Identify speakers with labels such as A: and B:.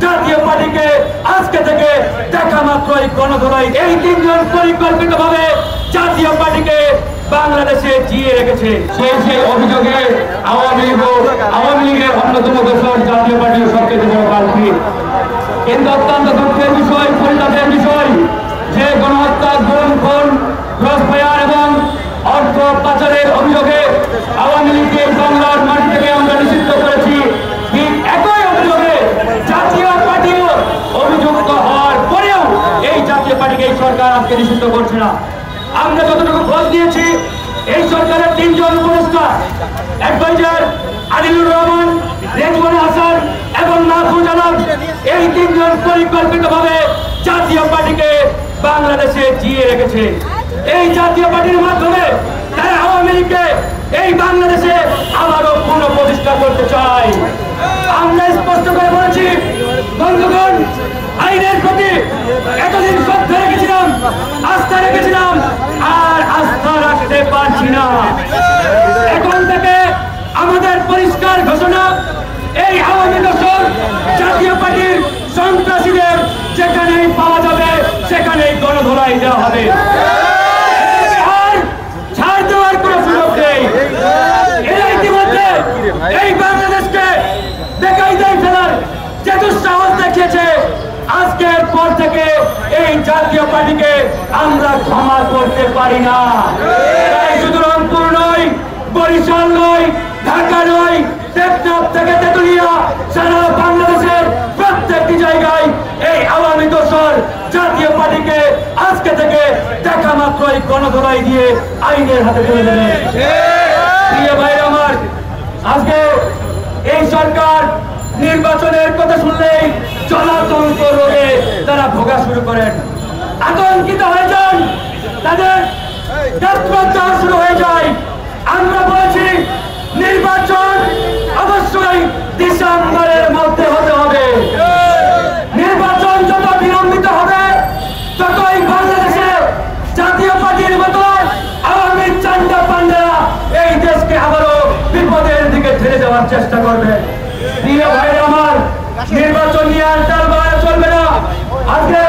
A: জাতীয় পার্টিকে আজকে থেকে দেখা মাত্রই গণধোলাই এই তিনজন পরিকল্পিতভাবে জাতীয় পার্টিকে বাংলাদেশে জিয়ে রেখেছে। সেই অভিযোগে আওয়ামী লীগের অন্যতম দোষর জাতীয় পার্টির সবচেয়ে বড় কালপ্রিট। কিন্তু অত্যন্ত দুঃখের বিষয়, পরিতাপের বিষয় যে গণহত্যা, গুম, খুন, ক্রসফায়ার এবং অর্থ পাচারের অভিযোগে আওয়ামী লীগের বাংলার মাটি থেকে আমরা নিষিদ্ধ করেছি। ঠিক একই অভিযোগে জাতীয় পার্টিও অভিযুক্ত হওয়ার পরেও এই জাতীয় পার্টিকে এই সরকার আজকে নিষিদ্ধ করছে না। আমরা যতটুকু খোঁজ দিয়েছি, এই সরকারের তিনজন উপদেষ্টা অ্যাডভাইজার আদিলুর রহমান, রেজওয়ান হাসান এবং মাহফুজ আলম, এই তিনজন পরিকল্পিতভাবে জাতীয় পার্টিকে বাংলাদেশে জিয়ে রেখেছে। এই জাতীয় পার্টির মাধ্যমে তারা আওয়ামী লীগকে এই বাংলাদেশে আবারও পুনঃপ্রতিষ্ঠা করতে চায়। আমরা স্পষ্ট করে বলেছি, বন্ধুগণ, আইনের প্রতি এতদিন শ্রদ্ধা রেখেছিলাম, আস্থা রেখেছিলাম, আর আস্থা রাখতে পারছি না। এখন থেকে আমাদের পরিষ্কার ঘোষণা, এই আওয়ামী দোষর জাতীয় পার্টির সন্ত্রাসীদের যেখানেই পাওয়া যাবে সেখানেই গণধোলাই দেওয়া হবে। আর ছাড় দেওয়ার কোনো সুযোগ নেই। এরা ইতিমধ্যে এই বাংলাদেশকে বেকায়দায় ফেলার যে দুঃসাহস দেখিয়েছে, আজকের পর থেকে এই জাতীয় পার্টিকে আমরা ক্ষমা করতে পারি না। তাই শুধু রংপুর নয়, বরিশাল নয়, ঢাকা নয়, টেকনাফ থেকে তেতুলিয়া, সারা বাংলাদেশের প্রত্যেকটি জায়গায় এই আওয়ামী দোষর জাতীয় পার্টিকে আজকে থেকে দেখা মাত্রই গণধোলাই দিয়ে আইনের হাতে তুলে দেবে। প্রিয় ভাই আমার, আজকে এই সরকার নির্বাচনের কথা শুনলেই জলাতঙ্ক রোগে তারা ভোগা শুরু করেন, আতঙ্কিত হয়ে যান, তাদের যাত্রা শুরু হয়ে যায়। আমরা বলেছি, নির্বাচন অবশ্যই ডিসেম্বরের মধ্যে হতে হবে। নির্বাচন যত বিলম্বিত হবে, ততই বাংলাদেশে জাতীয় পার্টির মতো আওয়ামী চান্দা পান্ডারা এই দেশকে আবারও বিপদের দিকে ঠেলে দেওয়ার চেষ্টা করবে। প্রিয় ভাইরা আমার, নির্বাচন নিয়ে আর তার বাইরে চলবে না। আজকে